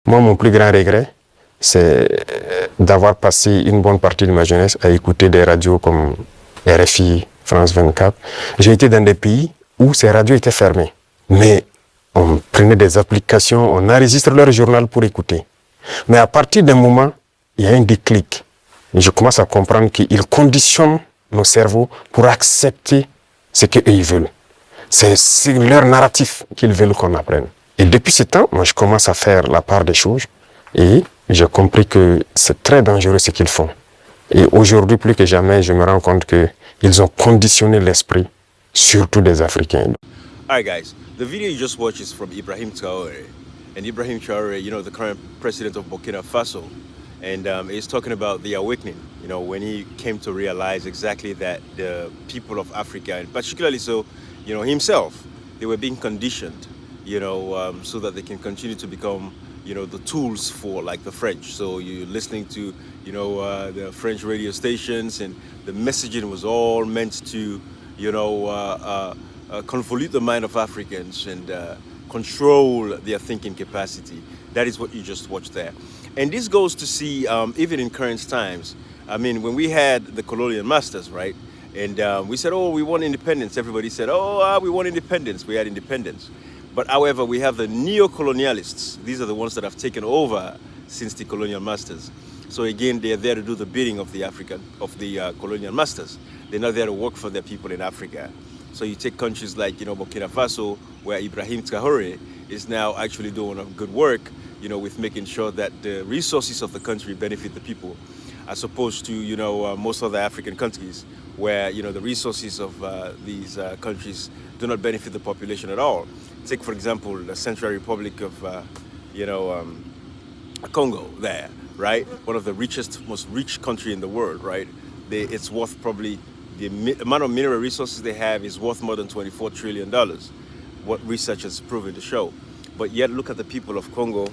Moi, mon plus grand regret, c'est d'avoir passé une bonne partie de ma jeunesse à écouter des radios comme RFI, France 24. J'ai été dans des pays où ces radios étaient fermées. Mais on prenait des applications, on enregistre leur journal pour écouter. Mais à partir d'un moment, il y a un déclic. Et je commence à comprendre qu'ils conditionnent nos cerveaux pour accepter ce qu'eux veulent. C'est leur narratif qu'ils veulent qu'on apprenne. Et depuis ce temps, moi, je commence à faire la part des choses et j'ai compris que c'est très dangereux ce qu'ils font. Et aujourd'hui, plus que jamais, je me rends compte qu'ils ont conditionné l'esprit, surtout des Africains. All right, guys, the video you just watched is from Ibrahim TRAORE. And Ibrahim TRAORE, you know, the current president of Burkina Faso. And he's talking about the awakening, you know, when he came to realize exactly that the people of Africa, and particularly so, you know, himself, they were being conditioned, you know, so that they can continue to become, you know, the tools for like the French. So you're listening to, you know, the French radio stations, and the messaging was all meant to, you know, convolute the mind of Africans and control their thinking capacity. That is what you just watched there. And this goes to see, even in current times, I mean, when we had the colonial masters, right? And we said, oh, we want independence. Everybody said, oh, we want independence. We had independence. But however, we have the neo-colonialists. These are the ones that have taken over since the colonial masters. So again, they're there to do the bidding of the colonial masters. They're not there to work for their people in Africa. So you take countries like, you know, Burkina Faso, where Ibrahim TRAORE is now actually doing a good work, you know, with making sure that the resources of the country benefit the people, as opposed to, you know, most other African countries where, you know, the resources of these countries do not benefit the population at all. Take, for example, the Central Republic of, you know, Congo there, right? One of the richest, most rich country in the world, right? It's worth probably, the amount of mineral resources they have is worth more than $24 trillion, what research has proven to show. But yet look at the people of Congo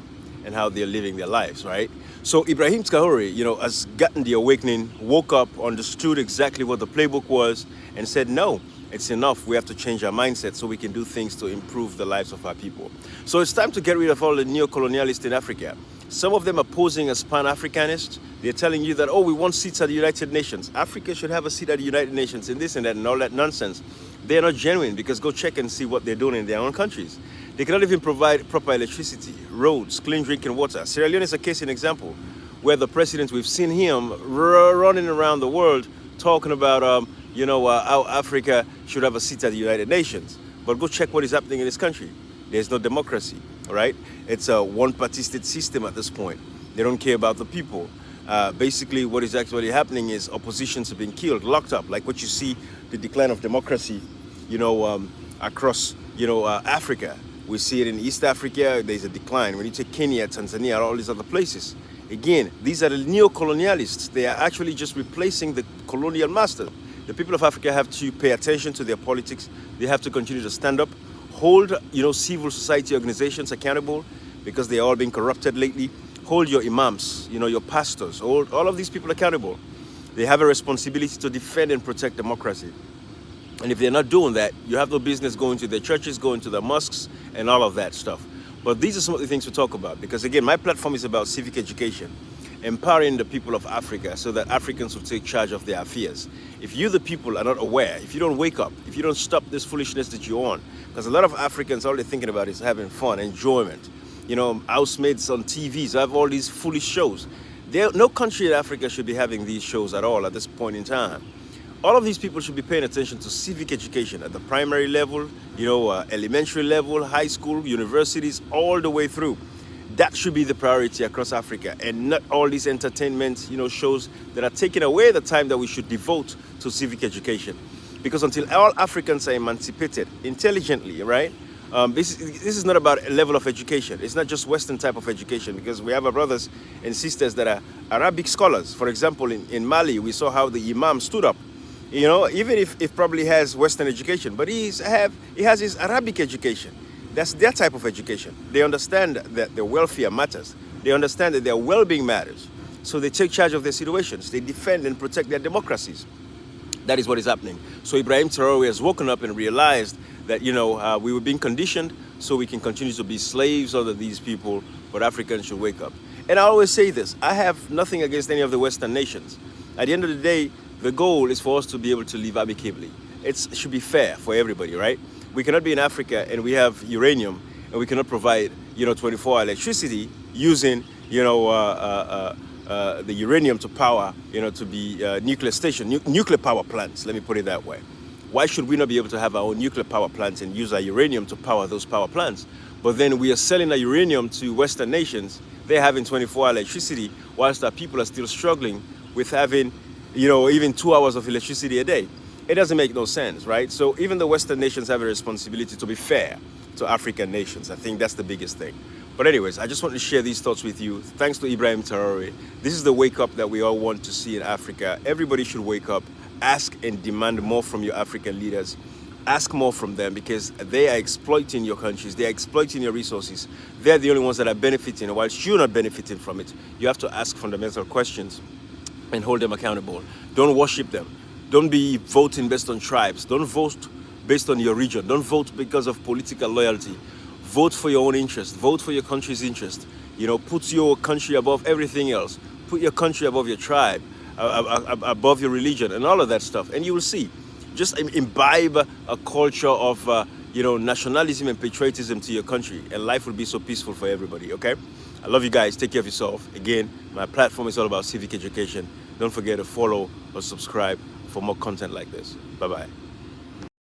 and how they're living their lives, right? So Ibrahim TRAORE, you know, has gotten the awakening, woke up, understood exactly what the playbook was, and said, no, it's enough. We have to change our mindset so we can do things to improve the lives of our people. So it's time to get rid of all the neo-colonialists in Africa. Some of them are posing as Pan-Africanists. They're telling you that, oh, we want seats at the United Nations. Africa should have a seat at the United Nations and this and that and all that nonsense. They're not genuine, because go check and see what they're doing in their own countries. They cannot even provide proper electricity, roads, clean drinking water. Sierra Leone is a case in example where the president, we've seen him running around the world talking about, you know, how Africa should have a seat at the United Nations. But go check what is happening in this country. There's no democracy, all right? It's a one-party state system at this point. They don't care about the people. Basically, what is actually happening is oppositions are being killed, locked up, like what you see, the decline of democracy, you know, across, you know, Africa. We see it in East Africa, there's a decline. When you take Kenya, Tanzania, all these other places. Again, these are the neo-colonialists. They are actually just replacing the colonial master. The people of Africa have to pay attention to their politics. They have to continue to stand up, hold, you know, civil society organizations accountable, because they are all being corrupted lately. Hold your imams, you know, your pastors, hold all of these people accountable. They have a responsibility to defend and protect democracy. And if they're not doing that, you have no business going to their churches, going to their mosques, and all of that stuff. But these are some of the things to talk about, because again, my platform is about civic education, empowering the people of Africa so that Africans will take charge of their affairs. If you, the people, are not aware, if you don't wake up, if you don't stop this foolishness that you're on, because a lot of Africans, all they're thinking about is having fun, enjoyment. You know, housemates on TVs have all these foolish shows. No country in Africa should be having these shows at all at this point in time. All of these people should be paying attention to civic education at the primary level, you know, elementary level, high school, universities, all the way through. That should be the priority across Africa, and not all these entertainment, you know, shows that are taking away the time that we should devote to civic education. Because until all Africans are emancipated intelligently, right? This is not about a level of education. It's not just Western type of education, because we have our brothers and sisters that are Arabic scholars. For example, in Mali, we saw how the Imam stood up. You know, even if probably has Western education, but he has his Arabic education. That's their type of education. They understand that their welfare matters. They understand that their well-being matters. So they take charge of their situations. They defend and protect their democracies. That is what is happening. So Ibrahim TRAORE has woken up and realized that, you know, we were being conditioned so we can continue to be slaves under these people, but Africans should wake up. And I always say this, I have nothing against any of the Western nations. At the end of the day, the goal is for us to be able to live amicably. It should be fair for everybody, right? We cannot be in Africa and we have uranium and we cannot provide, 24-hour electricity using, the uranium to power, to be nuclear station, nuclear power plants, let me put it that way. Why should we not be able to have our own nuclear power plants and use our uranium to power those power plants? But then we are selling our uranium to Western nations. They're having 24-hour electricity, whilst our people are still struggling with having, even 2 hours of electricity a day. It doesn't make no sense, right? So even the Western nations have a responsibility to be fair to African nations. I think that's the biggest thing. But anyways, I just want to share these thoughts with you. Thanks to Ibrahim TRAORE. This is the wake up that we all want to see in Africa. Everybody should wake up, ask and demand more from your African leaders. Ask more from them because they are exploiting your countries. They are exploiting your resources. They're the only ones that are benefiting, whilst you're not benefiting from it. You have to ask fundamental questions and hold them accountable. Don't worship them. Don't be voting based on tribes. Don't vote based on your region. Don't vote because of political loyalty. Vote for your own interest. Vote for your country's interest. Put your country above everything else. Put your country above your tribe, above your religion, and all of that stuff. And you will see. Just imbibe a culture of, nationalism and patriotism to your country, and life will be so peaceful for everybody, okay? I love you guys. Take care of yourself. Again, my platform is all about civic education. Don't forget to follow or subscribe for more content like this. Bye-bye.